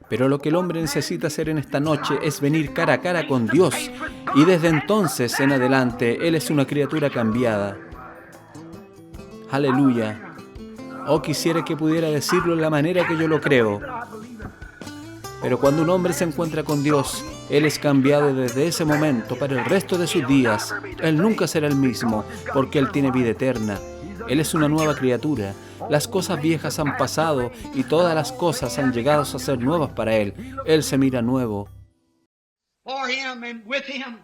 Pero lo que el hombre necesita hacer en esta noche es venir cara a cara con Dios. Y desde entonces en adelante, Él es una criatura cambiada. Aleluya. Oh, quisiera que pudiera decirlo de la manera que yo lo creo. Pero cuando un hombre se encuentra con Dios, él es cambiado desde ese momento para el resto de sus días. Él nunca será el mismo, porque Él tiene vida eterna. Él es una nueva criatura. Las cosas viejas han pasado y todas las cosas han llegado a ser nuevas para Él. Él se mira nuevo. For him and with him,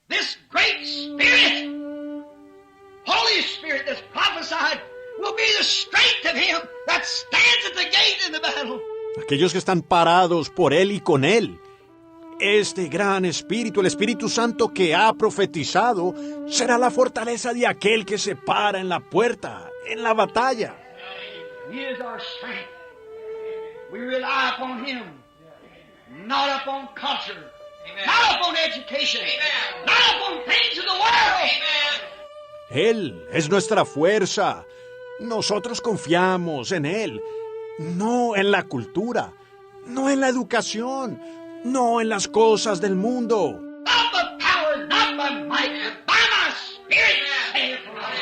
this great Spirit, Holy Spirit that's prophesied, will be the strength of him that stands at the gate in the battle. Aquellos que están parados por Él y con Él. Este gran Espíritu, el Espíritu Santo que ha profetizado, será la fortaleza de aquel que se para en la puerta, en la batalla. He is our strength. We rely upon him, not upon culture, not upon education, not upon things of the world. Él es nuestra fuerza. Nosotros confiamos en Él, no en la cultura, no en la educación, no en las cosas del mundo. Not by power, not by might, but by my Spirit, saith the Lord.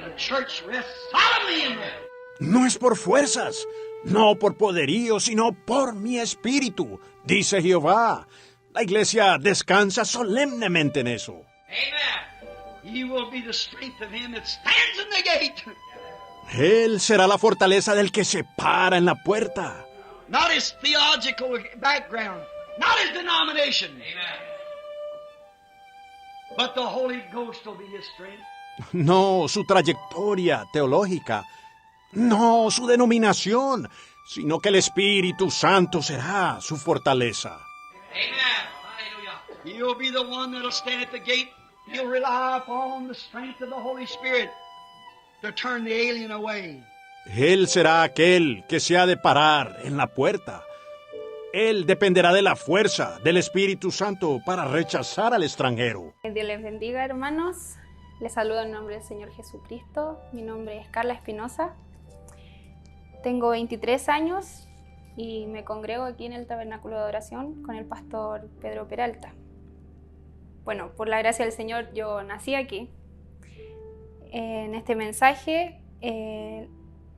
The church rests solemnly in there. No es por fuerzas, no por poderío, sino por mi espíritu, dice Jehová. La iglesia descansa solemnemente en eso. Amen. He will be the strength of him that stands in the gate. Él será la fortaleza del que se para en la puerta. Not his theological background, not his denomination. But the Holy Ghost will be his strength. No su trayectoria teológica, no su denominación, sino que el Espíritu Santo será su fortaleza. Amen. He'll be the one that'll stand at the gate. He'll rely upon the strength of the Holy Spirit to turn the alien away. Él será aquel que se ha de parar en la puerta. Él dependerá de la fuerza del Espíritu Santo para rechazar al extranjero. Dios les bendiga, hermanos. Les saludo en nombre del Señor Jesucristo. Mi nombre es Carla Espinosa. Tengo 23 años y me congrego aquí en el Tabernáculo de Adoración con el pastor Pedro Peralta. Bueno, por la gracia del Señor yo nací aquí. En este mensaje,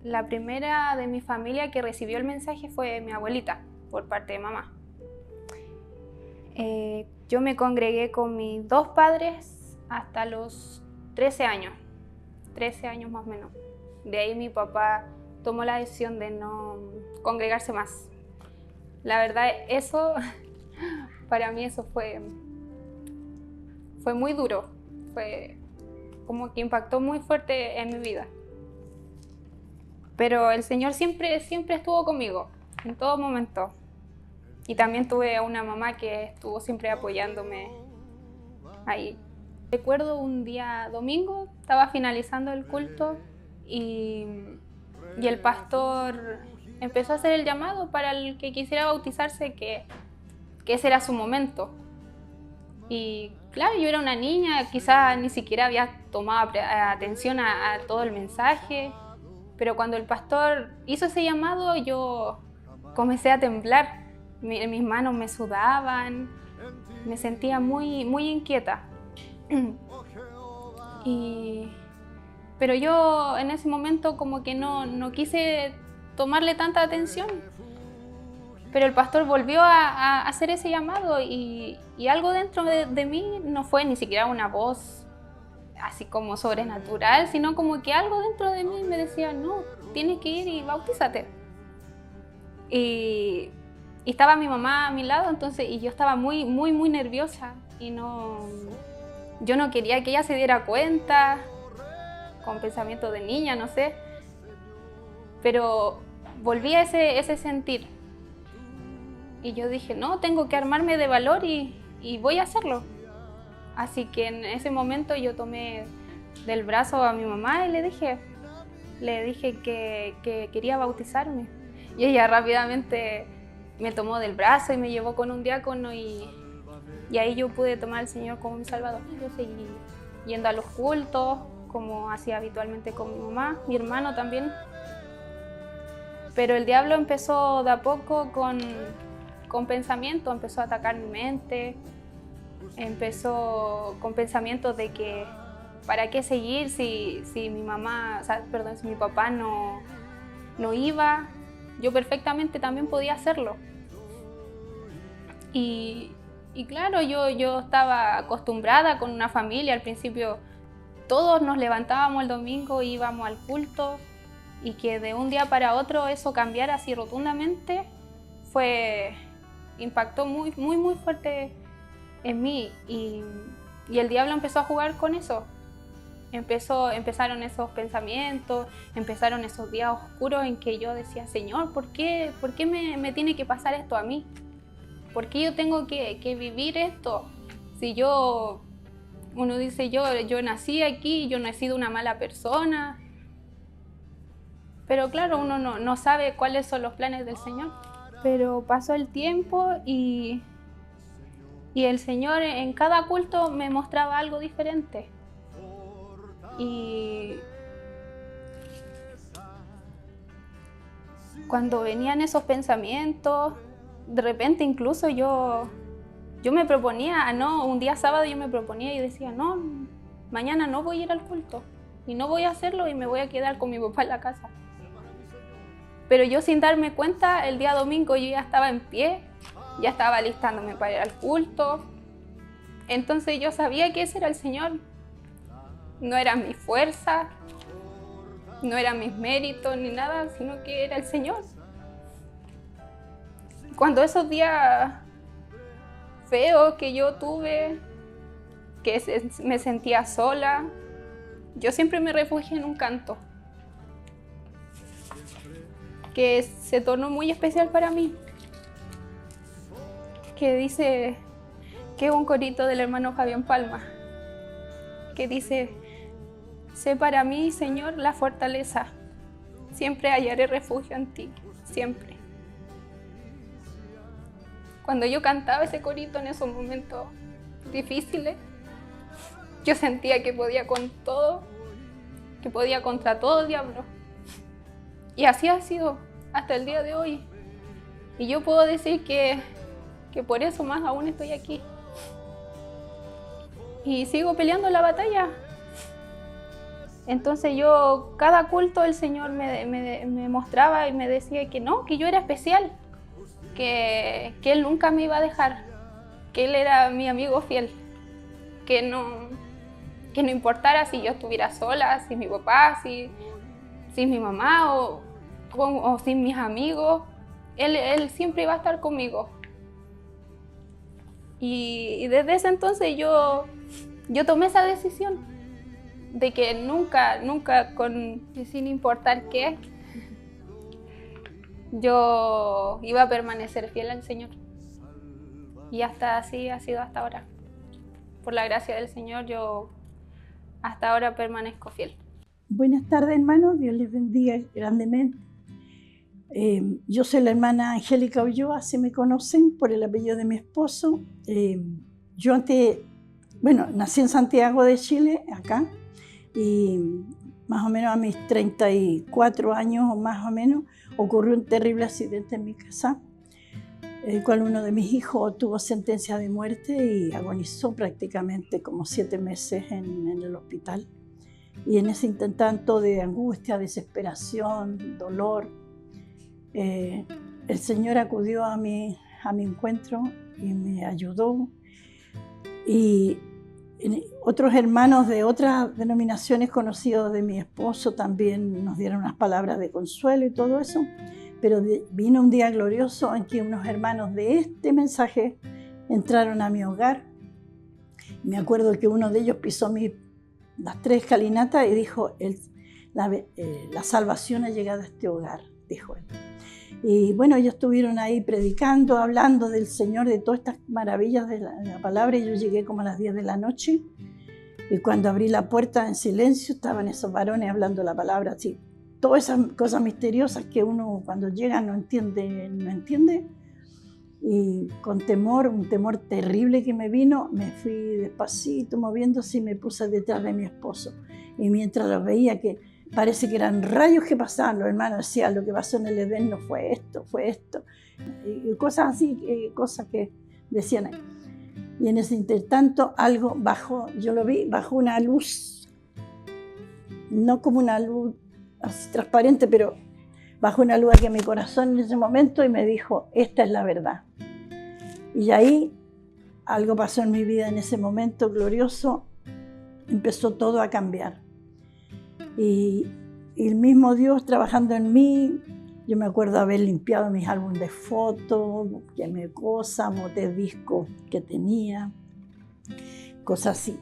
la primera de mi familia que recibió el mensaje fue mi abuelita, por parte de mamá. Yo me congregué con mis dos padres hasta los 13 años más o menos. De ahí mi papá tomó la decisión de no congregarse más. La verdad, eso, para mí eso fue muy duro, fue como que impactó muy fuerte en mi vida. Pero el Señor siempre estuvo conmigo, en todo momento. Y también tuve a una mamá que estuvo siempre apoyándome ahí. Recuerdo un día domingo, estaba finalizando el culto y el pastor empezó a hacer el llamado para el que quisiera bautizarse, que ese era su momento. Y claro, yo era una niña, quizás ni siquiera había tomado atención a todo el mensaje, pero cuando el pastor hizo ese llamado, yo comencé a temblar. Mis manos me sudaban, me sentía muy, muy inquieta. Pero yo en ese momento como que no quise tomarle tanta atención. Pero el pastor volvió a hacer ese llamado y algo dentro de mí, no fue ni siquiera una voz así como sobrenatural, sino como que algo dentro de mí me decía, no, tienes que ir y bautízate. Y estaba mi mamá a mi lado, entonces, y yo estaba muy, muy, muy nerviosa y yo no quería que ella se diera cuenta, con pensamiento de niña, no sé, pero volví a ese sentir. Y yo dije, no, tengo que armarme de valor y voy a hacerlo. Así que en ese momento yo tomé del brazo a mi mamá y le dije que quería bautizarme. Y ella rápidamente me tomó del brazo y me llevó con un diácono y ahí yo pude tomar al Señor como mi Salvador. Yo seguí yendo a los cultos, como hacía habitualmente con mi mamá, mi hermano también. Pero el diablo empezó de a poco con pensamientos, empezó a atacar mi mente, empezó con pensamientos de que ¿para qué seguir si mi mamá, o sea, perdón, si mi papá no iba? Yo perfectamente también podía hacerlo. Y claro, yo estaba acostumbrada con una familia. Al principio todos nos levantábamos el domingo e íbamos al culto, y que de un día para otro eso cambiara así rotundamente impactó muy, muy, muy fuerte en mí. Y el diablo empezó a jugar con eso. Empezaron esos pensamientos, empezaron esos días oscuros en que yo decía, Señor, ¿por qué me tiene que pasar esto a mí? ¿Por qué yo tengo que vivir esto? Si uno dice, yo nací aquí, yo no he sido una mala persona. Pero claro, uno no sabe cuáles son los planes del Señor. Pero pasó el tiempo y el Señor en cada culto me mostraba algo diferente. Y cuando venían esos pensamientos, de repente incluso yo me proponía, un día sábado yo me proponía y decía, no, mañana no voy a ir al culto y no voy a hacerlo y me voy a quedar con mi papá en la casa. Pero yo, sin darme cuenta, el día domingo yo ya estaba en pie, ya estaba alistándome para ir al culto. Entonces yo sabía que ese era el Señor. No era mi fuerza, no eran mis méritos ni nada, sino que era el Señor. Cuando esos días feos que yo tuve, que me sentía sola, yo siempre me refugié en un canto que se tornó muy especial para mí, que dice, que es un corito del hermano Fabián Palma, que dice: sé para mí, Señor, la fortaleza, siempre hallaré refugio en ti, siempre. Cuando yo cantaba ese corito en esos momentos difíciles, yo sentía que podía con todo, que podía contra todo el diablo. Y así ha sido hasta el día de hoy. Y yo puedo decir que por eso más aún estoy aquí. Y sigo peleando la batalla. Entonces yo, cada culto el Señor me mostraba y me decía que no, que yo era especial, que Él nunca me iba a dejar, que Él era mi amigo fiel, que no importara si yo estuviera sola, sin mi papá, sin mi mamá o sin mis amigos, Él siempre iba a estar conmigo. Y desde ese entonces yo tomé esa decisión de que nunca, sin importar qué, yo iba a permanecer fiel al Señor. Y hasta así ha sido hasta ahora. Por la gracia del Señor, yo hasta ahora permanezco fiel. Buenas tardes, hermanos. Dios les bendiga grandemente. Yo soy la hermana Angélica Ulloa, así me conocen por el apellido de mi esposo. Yo nací en Santiago de Chile, acá, y más o menos a mis 34 años o más o menos ocurrió un terrible accidente en mi casa, el cual uno de mis hijos tuvo sentencia de muerte y agonizó prácticamente como 7 meses en el hospital. Y en ese intento de angustia, desesperación, dolor, el Señor acudió a mi encuentro y me ayudó. Y otros hermanos de otras denominaciones conocidos de mi esposo también nos dieron unas palabras de consuelo y todo eso. Pero vino un día glorioso en que unos hermanos de este mensaje entraron a mi hogar. Me acuerdo que uno de ellos pisó las 3 escalinatas y dijo: la salvación ha llegado a este hogar, dijo él. Y bueno, ellos estuvieron ahí predicando, hablando del Señor, de todas estas maravillas de la palabra, y yo llegué como a las 10 de la noche, y cuando abrí la puerta en silencio estaban esos varones hablando la palabra, así, todas esas cosas misteriosas que uno cuando llega no entiende, y con temor, un temor terrible que me vino, me fui despacito moviéndose y me puse detrás de mi esposo, y mientras los veía que parece que eran rayos que pasaban. Los hermanos decían, lo que pasó en el Edén no fue esto, fue esto. Y cosas así, cosas que decían ahí. Y en ese intertanto algo bajó, yo lo vi, bajó una luz, no como una luz así transparente, pero bajó una luz aquí en mi corazón en ese momento y me dijo, esta es la verdad. Y ahí algo pasó en mi vida en ese momento glorioso, empezó todo a cambiar. Y el mismo Dios trabajando en mí, yo me acuerdo haber limpiado mis álbumes de fotos, quemé cosas, boté discos que tenía, cosas así.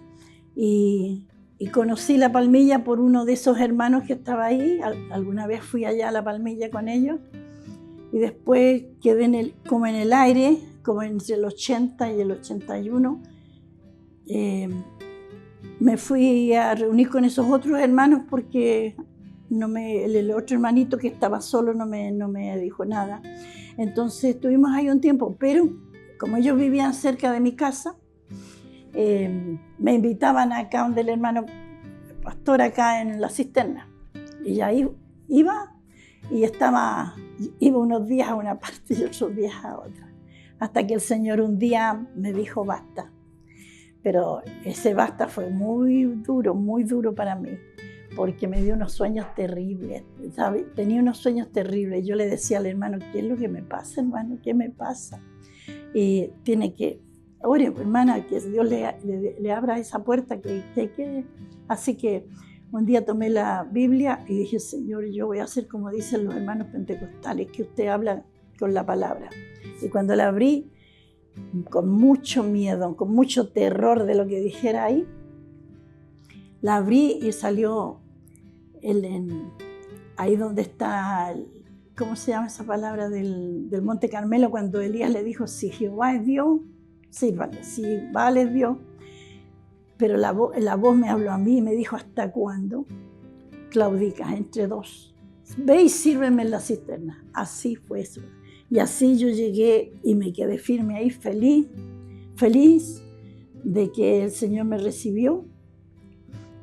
Y conocí La Palmilla por uno de esos hermanos que estaba ahí. Alguna vez fui allá a La Palmilla con ellos. Y después quedé como en el aire, como entre el 80 y el 81. Me fui a reunir con esos otros hermanos porque el otro hermanito que estaba solo no me dijo nada. Entonces estuvimos ahí un tiempo, pero como ellos vivían cerca de mi casa, me invitaban acá donde el hermano pastor acá en la cisterna. Y ahí iba y iba unos días a una parte y otros días a otra. Hasta que el Señor un día me dijo basta. Pero ese basta fue muy duro para mí, porque me dio unos sueños terribles, ¿sabe? Tenía unos sueños terribles. Yo le decía al hermano, ¿qué es lo que me pasa, hermano? ¿Qué me pasa? Y tiene que, ore, hermana, que Dios le abra esa puerta. Así que un día tomé la Biblia y dije, Señor, yo voy a hacer como dicen los hermanos pentecostales, que usted habla con la palabra. Y cuando la abrí, con mucho miedo, con mucho terror de lo que dijera ahí, la abrí y salió ahí donde está, ¿cómo se llama esa palabra del Monte Carmelo? Cuando Elías le dijo, si Jehová es Dios, sírvale, si vale es Dios. Pero la voz me habló a mí y me dijo, ¿hasta cuándo claudicas entre dos? Ve y sírveme en la cisterna. Así fue eso. Y así yo llegué y me quedé firme ahí, feliz de que el Señor me recibió.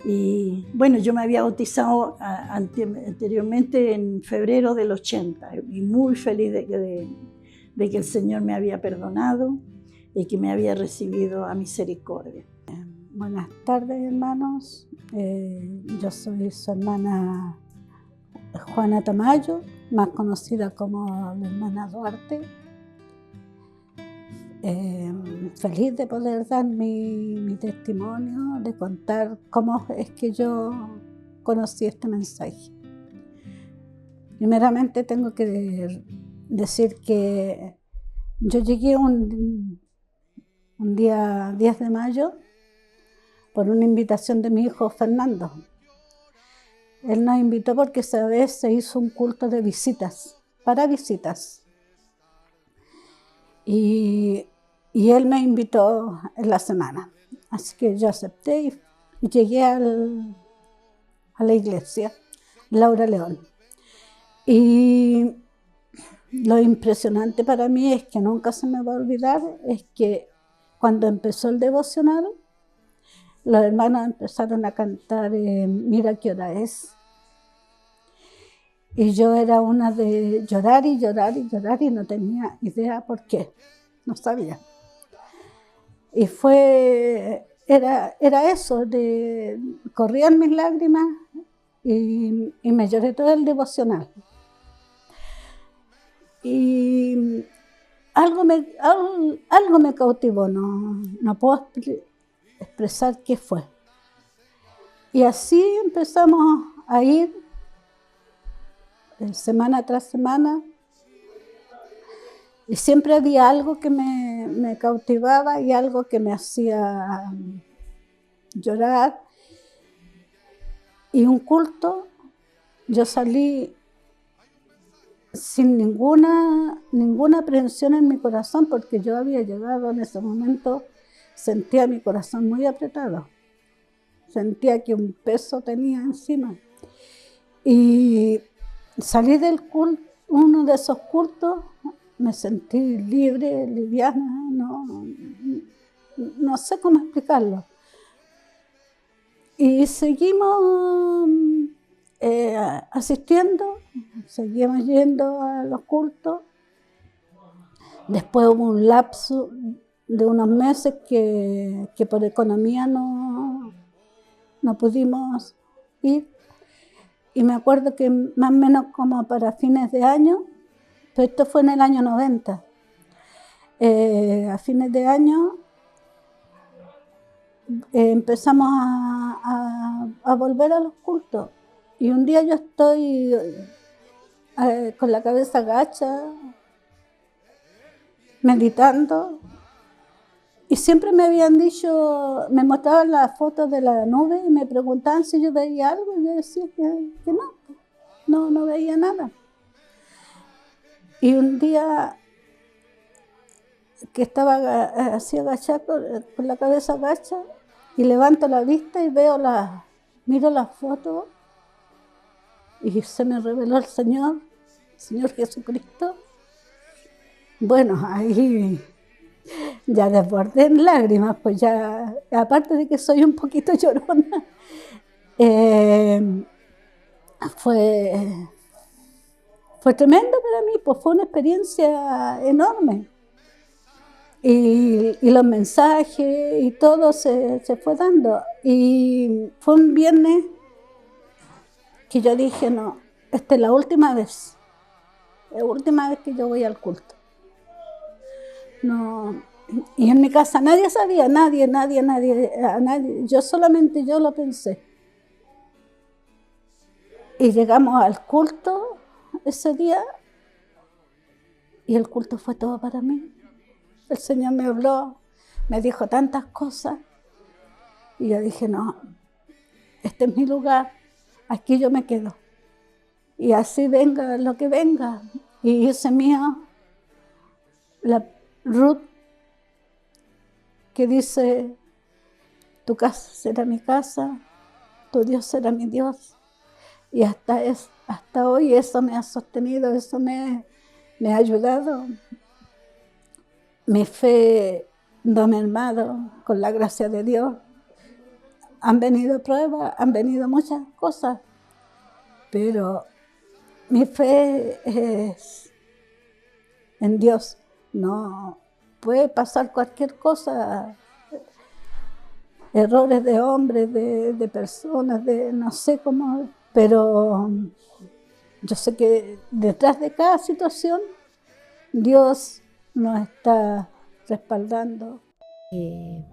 Y bueno, yo me había bautizado anteriormente en febrero del 80 y muy feliz de que el Señor me había perdonado y que me había recibido a misericordia. Buenas tardes, hermanos. Yo soy su hermana Juana Tamayo, más conocida como la hermana Duarte. Feliz de poder dar mi testimonio, de contar cómo es que yo conocí este mensaje. Primeramente tengo que decir que yo llegué un día 10 de mayo por una invitación de mi hijo Fernando. Él nos invitó porque esa vez se hizo un culto de visitas, para visitas. Y él me invitó en la semana. Así que yo acepté y llegué a la iglesia, Laura León. Y lo impresionante para mí es que nunca se me va a olvidar, es que cuando empezó el devocional, los hermanos empezaron a cantar Mira qué hora es. Y yo era una de llorar y llorar y llorar y no tenía idea por qué, no sabía. Y era eso, corrían mis lágrimas y me lloré todo el devocional. Y algo me cautivó, no puedo expresar qué fue. Y así empezamos a ir semana tras semana. Y siempre había algo que me cautivaba y algo que me hacía llorar. Y un culto, yo salí sin ninguna aprehensión en mi corazón, porque yo había llegado en ese momento, sentía mi corazón muy apretado. Sentía que un peso tenía encima. Y salí del culto, uno de esos cultos, me sentí libre, liviana, no sé cómo explicarlo. Y seguimos asistiendo, seguíamos yendo a los cultos. Después hubo un lapso de unos meses que por economía no pudimos ir. Y me acuerdo que más o menos como para fines de año, pero esto fue en el año 90, a fines de año empezamos a volver a los cultos. Y un día yo estoy con la cabeza gacha, meditando, y siempre me habían dicho, me mostraban las fotos de la nube y me preguntaban si yo veía algo, y yo decía que no veía nada. Y un día que estaba así agachada, con la cabeza agacha, y levanto la vista y miro las fotos, y se me reveló el Señor Jesucristo. Bueno, ahí ya desbordé en lágrimas, pues ya, aparte de que soy un poquito llorona, fue tremendo para mí, pues fue una experiencia enorme. Y los mensajes y todo se fue dando. Y fue un viernes que yo dije, no, esta es la última vez que yo voy al culto. No, y en mi casa nadie sabía, nadie, solamente yo lo pensé. Y llegamos al culto ese día y el culto fue todo para mí. El Señor me habló, me dijo tantas cosas y yo dije, no, este es mi lugar, aquí yo me quedo. Y así venga lo que venga. Y hice mío la Ruth, que dice, tu casa será mi casa, tu Dios será mi Dios. Y hasta hoy eso me ha sostenido, eso me ha ayudado. Mi fe no ha mermado, con la gracia de Dios. Han venido pruebas, han venido muchas cosas, pero mi fe es en Dios. No puede pasar cualquier cosa, errores de hombres, de personas, de no sé cómo, pero yo sé que detrás de cada situación Dios nos está respaldando.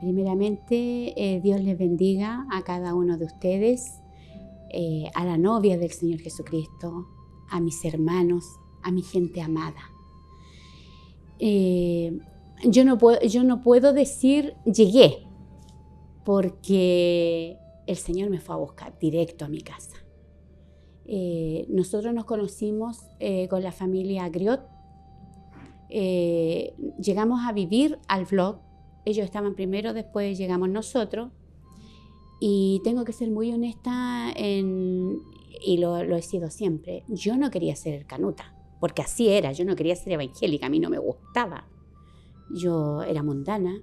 Primeramente, Dios les bendiga a cada uno de ustedes, a la novia del Señor Jesucristo, a mis hermanos, a mi gente amada. Yo no puedo decir llegué, porque el Señor me fue a buscar directo a mi casa. Nosotros nos conocimos con la familia Griot. Llegamos a vivir al vlog. Ellos estaban primero, después llegamos nosotros. Y tengo que ser muy honesta, y lo he sido siempre. Yo no quería ser hercanuta, porque así era. Yo no quería ser evangélica, a mí no me gustaba. Yo era mundana.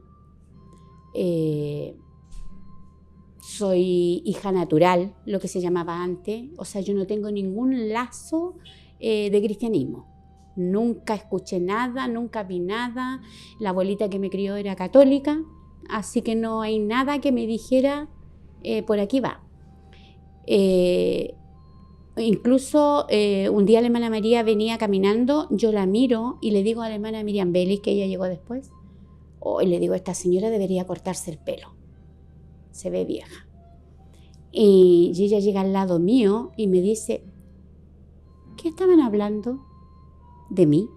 Soy hija natural, lo que se llamaba antes. O sea, yo no tengo ningún lazo de cristianismo. Nunca escuché nada, nunca vi nada. La abuelita que me crió era católica, así que no hay nada que me dijera por aquí va. Incluso un día la hermana María venía caminando, yo la miro y le digo a la hermana Miriam Vélez, que ella llegó después, y le digo, esta señora debería cortarse el pelo, se ve vieja. Y ella llega al lado mío y me dice, ¿qué estaban hablando de mí?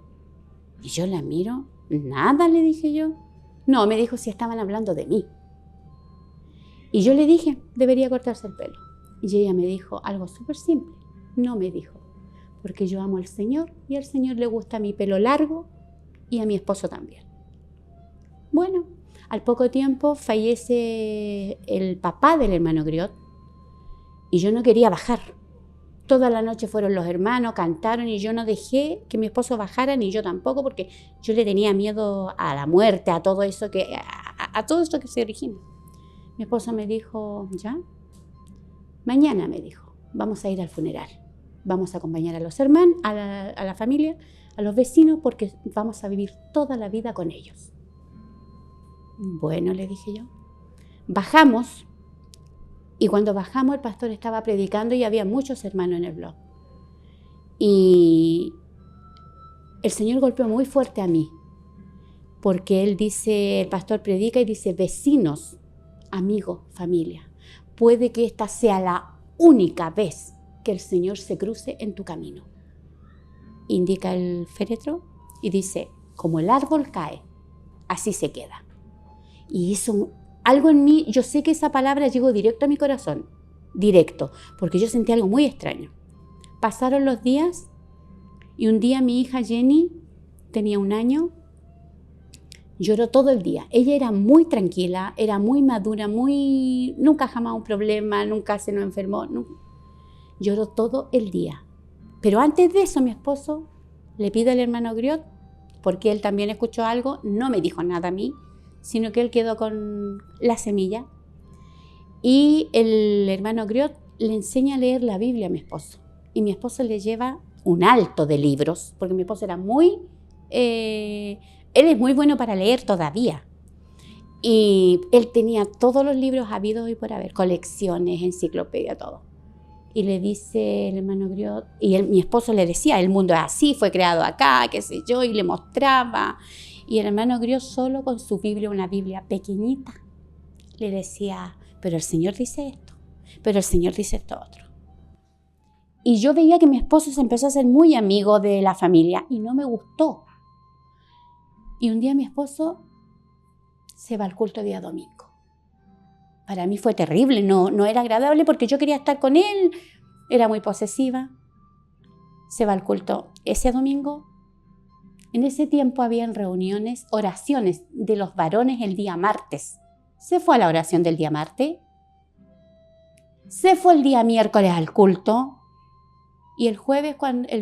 Y yo la miro, nada, le dije yo. No, me dijo si estaban hablando de mí. Y yo le dije, debería cortarse el pelo. Y ella me dijo algo súper simple. No, me dijo, porque yo amo al Señor y al Señor le gusta mi pelo largo y a mi esposo también. Bueno, al poco tiempo fallece el papá del hermano Griot y yo no quería bajar. Toda la noche fueron los hermanos, cantaron y yo no dejé que mi esposo bajara, ni yo tampoco, porque yo le tenía miedo a la muerte, a todo eso a todo esto que se origina. Mi esposo me dijo, ya, mañana, me dijo, vamos a ir al funeral. Vamos a acompañar a los hermanos, a la familia, a los vecinos, porque vamos a vivir toda la vida con ellos. Bueno, le dije yo. Bajamos, y cuando bajamos el pastor estaba predicando y había muchos hermanos en el blog. Y el Señor golpeó muy fuerte a mí, porque él dice, el pastor predica y dice, vecinos, amigos, familia, puede que esta sea la única vez que el Señor se cruce en tu camino. Indica el féretro y dice, como el árbol cae, así se queda. Y hizo algo en mí, yo sé que esa palabra llegó directo a mi corazón, directo, porque yo sentí algo muy extraño. Pasaron los días y un día mi hija Jenny, tenía 1 año, lloró todo el día. Ella era muy tranquila, era muy madura, nunca jamás un problema, nunca se nos enfermó, lloró todo el día. Pero antes de eso mi esposo le pide al hermano Griot, porque él también escuchó algo, no me dijo nada a mí, sino que él quedó con la semilla. Y el hermano Griot le enseña a leer la Biblia a mi esposo. Y mi esposo le lleva un alto de libros, porque mi esposo era él es muy bueno para leer todavía. Y él tenía todos los libros habidos y por haber, colecciones, enciclopedia, todo. Y le dice el hermano Griot, y mi esposo le decía, el mundo es así, fue creado acá, qué sé yo, y le mostraba. Y el hermano Griot solo con su Biblia, una Biblia pequeñita, le decía, pero el Señor dice esto, pero el Señor dice esto otro. Y yo veía que mi esposo se empezó a hacer muy amigo de la familia y no me gustó. Y un día mi esposo se va al culto día domingo. Para mí fue terrible, no era agradable porque yo quería estar con él, era muy posesiva. Se va al culto ese domingo. En ese tiempo habían reuniones, oraciones de los varones el día martes. Se fue a la oración del día martes. Se fue el día miércoles al culto. Y el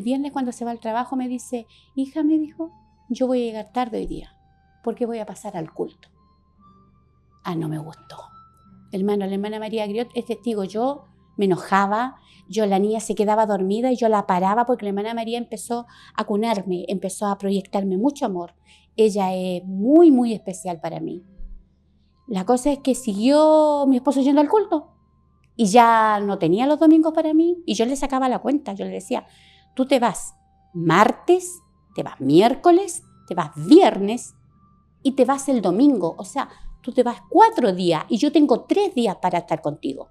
viernes cuando se va al trabajo me dice, hija, me dijo, yo voy a llegar tarde hoy día porque voy a pasar al culto. No me gustó. Hermano, la hermana María Griot es testigo. Yo me enojaba, la niña se quedaba dormida y yo la paraba porque la hermana María empezó a cunarme, empezó a proyectarme mucho amor. Ella es muy, muy especial para mí. La cosa es que siguió mi esposo yendo al culto y ya no tenía los domingos para mí y yo le sacaba la cuenta. Yo le decía, tú te vas martes, te vas miércoles, te vas viernes y te vas el domingo. O sea, tú te vas 4 días y yo tengo 3 días para estar contigo.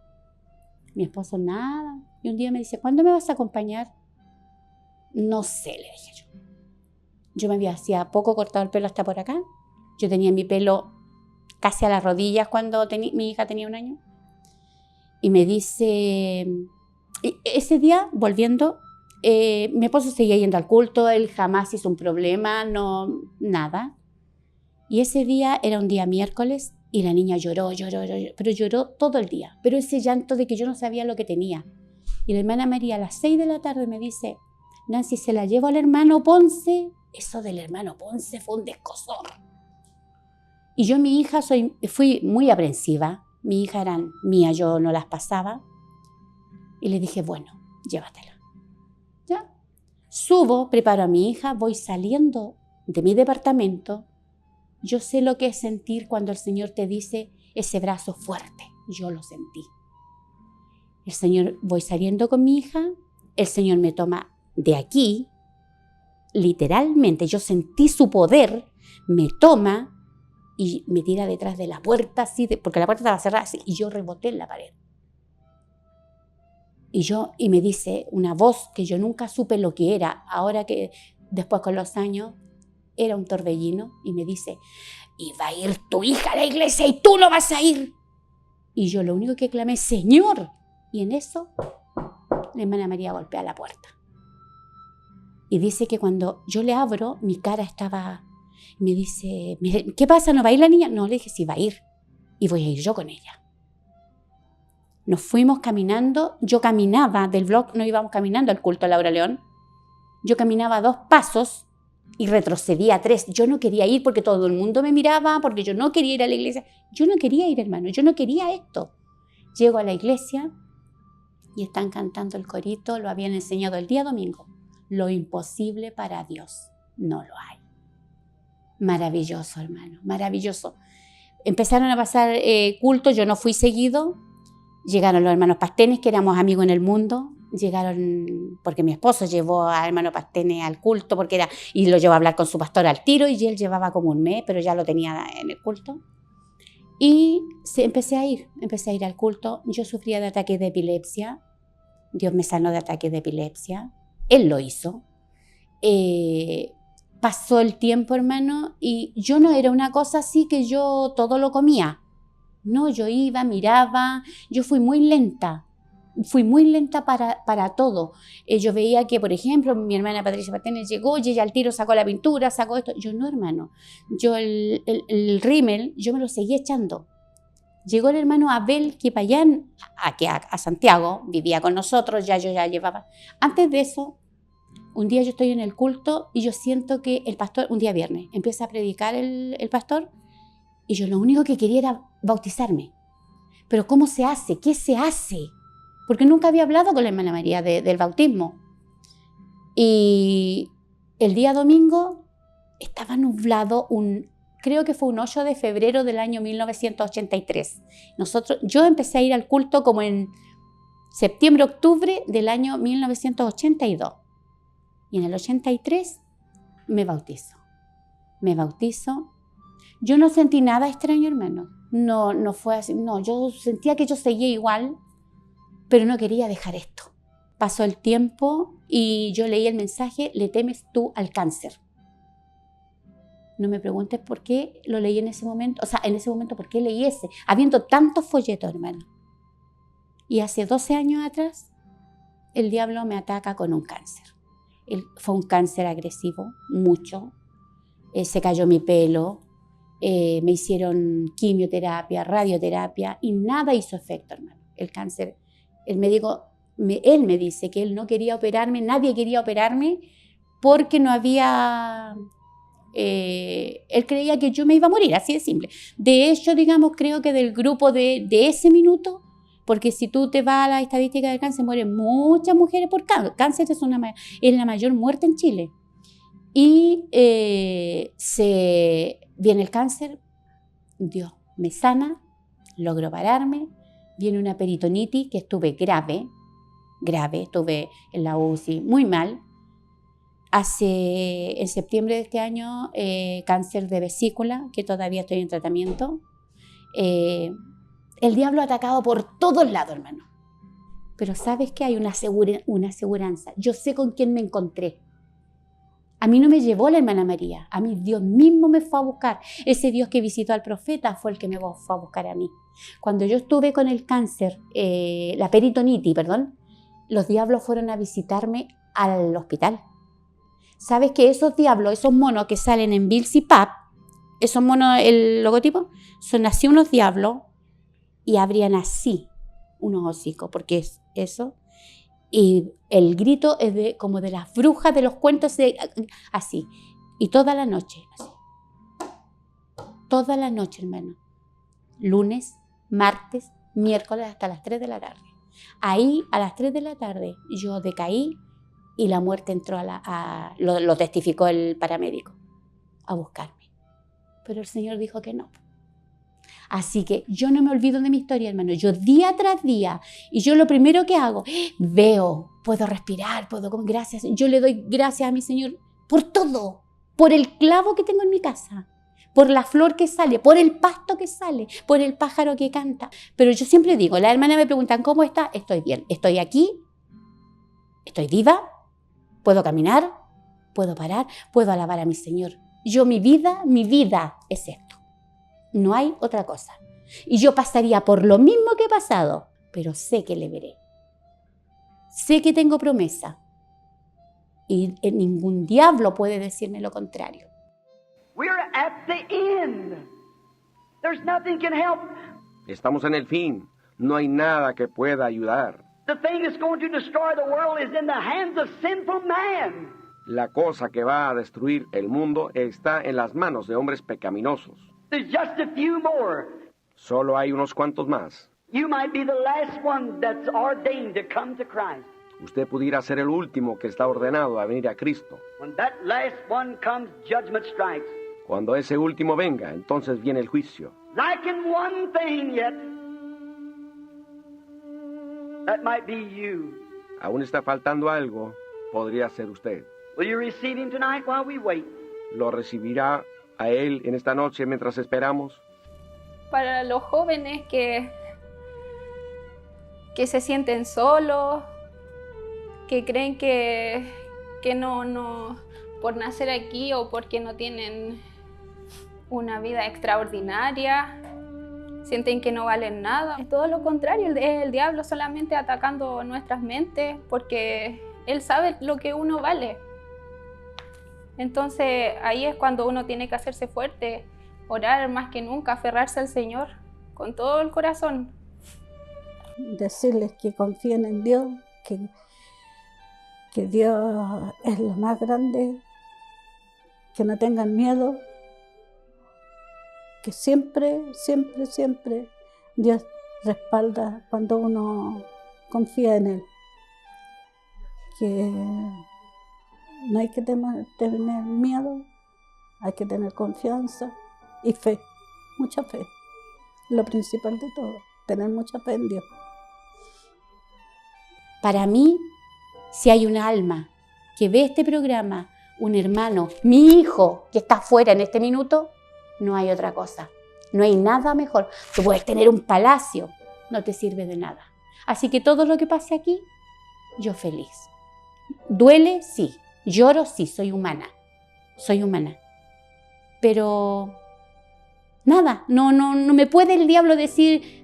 Mi esposo nada. Y un día me dice, ¿cuándo me vas a acompañar? No sé, le dije yo. Yo me había hacía poco cortado el pelo hasta por acá. Yo tenía mi pelo casi a las rodillas cuando mi hija tenía 1 año. Y me dice, ese día, volviendo, mi esposo seguía yendo al culto, él jamás hizo un problema, nada. Y ese día era un día miércoles y la niña lloró, pero lloró todo el día. Pero ese llanto de que yo no sabía lo que tenía. Y la hermana María a las 6 de la tarde me dice, Nancy, se la llevo al hermano Ponce. Eso del hermano Ponce fue un descosor. Y yo, mi hija, fui muy aprensiva. Mi hija eran mías, yo no las pasaba. Y le dije, bueno, llévatela. ¿Ya? Subo, preparo a mi hija, voy saliendo de mi departamento. Yo sé lo que es sentir cuando el Señor te dice ese brazo fuerte. Yo lo sentí. El Señor, voy saliendo con mi hija, el Señor me toma de aquí, literalmente, yo sentí su poder, me toma y me tira detrás de la puerta, así porque la puerta estaba cerrada, así, y yo reboté en la pared. Y me dice una voz que yo nunca supe lo que era, ahora que después con los años, era un torbellino, y me dice, y va a ir tu hija a la iglesia y tú no vas a ir. Y yo lo único que clamé, Señor. Y en eso, la hermana María golpea la puerta. Y dice que cuando yo le abro, mi cara estaba, me dice, ¿qué pasa? ¿No va a ir la niña? No, le dije, sí va a ir. Y voy a ir yo con ella. Nos fuimos caminando, yo caminaba del blog, no íbamos caminando al culto a Laura León. Yo caminaba 2 pasos y retrocedía 3. Yo no quería ir porque todo el mundo me miraba, porque yo no quería ir a la iglesia. Yo no quería ir, hermano, yo no quería esto. Llego a la iglesia y están cantando el corito, lo habían enseñado el día domingo. Lo imposible para Dios no lo hay. Maravilloso, hermano, maravilloso. Empezaron a pasar cultos, yo no fui seguido. Llegaron los hermanos Pastenes, que éramos amigos en el mundo. Llegaron porque mi esposo llevó a hermano Pastenes al culto y lo llevó a hablar con su pastor al tiro, y él llevaba como un mes, pero ya lo tenía en el culto. Y empecé a ir al culto. Yo sufría de ataques de epilepsia. Dios me sanó de ataques de epilepsia. Él lo hizo. Pasó el tiempo, hermano, y yo no era una cosa así que yo todo lo comía. No, yo iba, miraba, yo fui muy lenta para todo. Yo veía que, por ejemplo, mi hermana Patricia Pastenes llegó y ella al tiro sacó la pintura, sacó esto. Yo no, hermano. Yo el rímel, yo me lo seguía echando. Llegó el hermano Abel Quipayán a Santiago, vivía con nosotros, yo ya llevaba. Antes de eso, un día yo estoy en el culto y yo siento que el pastor, un día viernes, empieza a predicar el pastor, y yo lo único que quería era bautizarme. Pero ¿cómo se hace? ¿Qué se hace? Porque nunca había hablado con la hermana María del bautismo. Y el día domingo estaba nublado, creo que fue un 8 de febrero del año 1983. Yo empecé a ir al culto como en septiembre, octubre del año 1982. Y en el 83 me bautizo. Yo no sentí nada extraño, hermano. No fue así. No, yo sentía que yo seguía igual, pero no quería dejar esto. Pasó el tiempo y yo leí el mensaje: ¿le temes tú al cáncer? No me preguntes por qué lo leí en ese momento. O sea, en ese momento, ¿por qué leí ese? Habiendo tantos folletos, hermano. Y hace 12 años atrás, el diablo me ataca con un cáncer. Fue un cáncer agresivo, mucho. Se cayó mi pelo, me hicieron quimioterapia, radioterapia, y nada hizo efecto, hermano. El cáncer, el médico, él me dice que él no quería operarme, nadie quería operarme, porque no había... él creía que yo me iba a morir, así de simple. De hecho, digamos, creo que del grupo de ese minuto, porque si tú te vas a la estadística del cáncer, mueren muchas mujeres por cáncer. Cáncer es la mayor muerte en Chile. Y viene el cáncer, Dios me sana, logro pararme, viene una peritonitis que estuve grave, estuve en la UCI muy mal. En septiembre de este año, cáncer de vesícula, que todavía estoy en tratamiento. El diablo ha atacado por todos lados, hermano. Pero ¿sabes qué? Hay una aseguranza. Yo sé con quién me encontré. A mí no me llevó la hermana María. A mí Dios mismo me fue a buscar. Ese Dios que visitó al profeta fue el que me fue a buscar a mí. Cuando yo estuve con el cáncer, la peritonitis, los diablos fueron a visitarme al hospital. ¿Sabes que esos diablos, esos monos que salen en Bills y Pap, esos monos, el logotipo, son así unos diablos, y abrían así unos hocicos, porque es eso. Y el grito es como de las brujas de los cuentos, así. Y toda la noche, así. Toda la noche, hermano. Lunes, martes, miércoles, hasta las 3 de la tarde. Ahí, a las 3 de la tarde, yo decaí y la muerte entró lo testificó el paramédico, a buscarme. Pero el Señor dijo que no. Así que yo no me olvido de mi historia, hermano. Yo día tras día, y yo lo primero que hago, veo, puedo respirar, gracias. Yo le doy gracias a mi Señor por todo, por el clavo que tengo en mi casa, por la flor que sale, por el pasto que sale, por el pájaro que canta. Pero yo siempre digo, las hermanas me preguntan, ¿cómo está? Estoy bien, estoy aquí, estoy viva, puedo caminar, puedo parar, puedo alabar a mi Señor. Mi vida es esto. No hay otra cosa. Y yo pasaría por lo mismo que he pasado, pero sé que le veré. Sé que tengo promesa. Y ningún diablo puede decirme lo contrario. We're at the end. There's nothing can help. Estamos en el fin. No hay nada que pueda ayudar. The thing that's going to destroy the world is in the hands of sinful man. La cosa que va a destruir el mundo está en las manos de hombres pecaminosos. There's just a few more. Solo hay unos cuantos más. You might be the last one that's ordained to come to Christ. Usted pudiera ser el último que está ordenado a venir a Cristo. When that last one comes, judgment strikes. Cuando ese último venga, entonces viene el juicio. Lacking one thing yet. That might be you. Aún está faltando algo, podría ser usted. Will you receive him tonight while we wait? ¿Lo recibirá a él en esta noche mientras esperamos? Para los jóvenes que se sienten solos, que creen que no, por nacer aquí o porque no tienen una vida extraordinaria, sienten que no valen nada. Es todo lo contrario, es el diablo solamente atacando nuestras mentes porque él sabe lo que uno vale. Entonces ahí es cuando uno tiene que hacerse fuerte, orar más que nunca, aferrarse al Señor con todo el corazón. Decirles que confíen en Dios, que Dios es lo más grande, que no tengan miedo, que siempre, siempre, siempre Dios respalda cuando uno confía en Él. Que no hay que tener miedo, hay que tener confianza y fe, mucha fe. Lo principal de todo, tener mucha fe en Dios. Para mí, si hay un alma que ve este programa, un hermano, mi hijo que está afuera en este minuto, no hay otra cosa. No hay nada mejor. Tú puedes tener un palacio, no te sirve de nada. Así que todo lo que pase aquí, yo feliz. Duele, sí. Lloro, sí. Soy humana. Soy humana. Pero nada, no me puede el diablo decir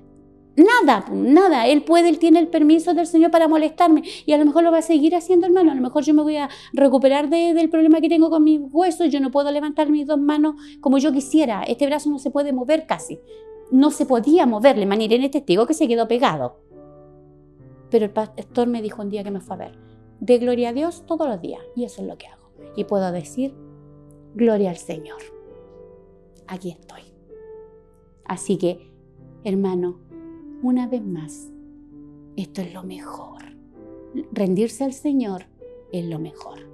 nada. Él tiene el permiso del Señor para molestarme y a lo mejor lo va a seguir haciendo, hermano. A lo mejor yo me voy a recuperar del problema que tengo con mis huesos. Yo no puedo levantar mis dos manos como yo quisiera. Este brazo no se puede mover casi. No se podía mover. Le maniré en este testigo que se quedó pegado. Pero el pastor me dijo un día que me fue a ver: de gloria a Dios todos los días. Y eso es lo que hago. Y puedo decir: gloria al Señor. Aquí estoy. Así que, hermano, una vez más, esto es lo mejor. Rendirse al Señor es lo mejor.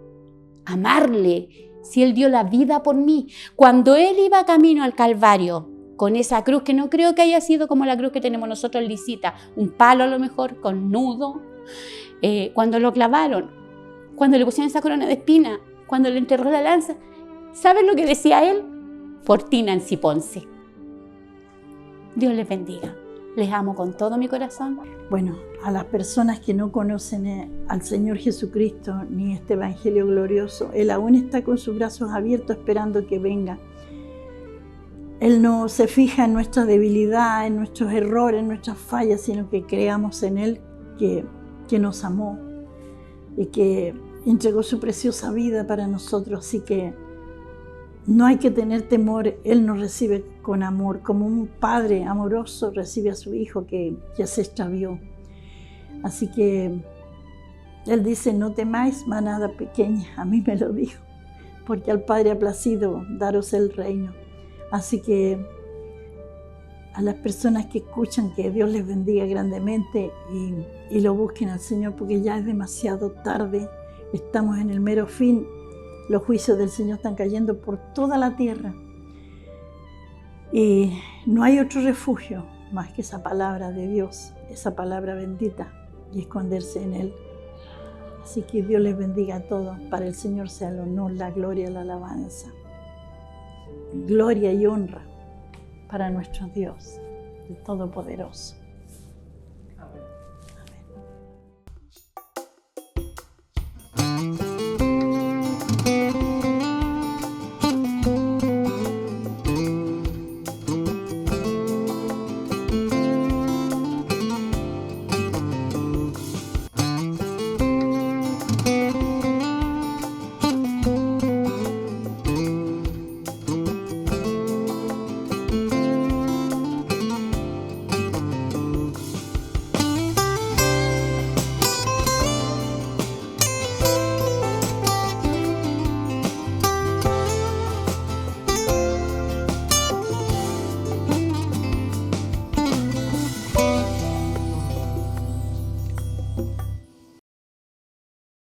Amarle, si Él dio la vida por mí. Cuando Él iba camino al Calvario, con esa cruz que no creo que haya sido como la cruz que tenemos nosotros lisita, un palo a lo mejor, con nudo, cuando lo clavaron, cuando le pusieron esa corona de espina, cuando le enterró la lanza, ¿saben lo que decía Él? Por ti, Nancy Ponce. Dios les bendiga. Les amo con todo mi corazón. Bueno, a las personas que no conocen al Señor Jesucristo ni este Evangelio glorioso, Él aún está con sus brazos abiertos esperando que venga. Él no se fija en nuestra debilidad, en nuestros errores, en nuestras fallas, sino que creamos en Él que nos amó y que entregó su preciosa vida para nosotros. Así que no hay que tener temor, Él nos recibe con amor, como un padre amoroso recibe a su hijo que ya se extravió. Así que Él dice: no temáis, manada pequeña, a mí me lo dijo, porque al Padre ha placido daros el reino. Así que a las personas que escuchan, que Dios les bendiga grandemente y lo busquen al Señor, porque ya es demasiado tarde, estamos en el mero fin. Los juicios del Señor están cayendo por toda la tierra. Y no hay otro refugio más que esa palabra de Dios, esa palabra bendita, y esconderse en Él. Así que Dios les bendiga a todos. Para el Señor sea el honor, la gloria, la alabanza. Gloria y honra para nuestro Dios, el Todopoderoso.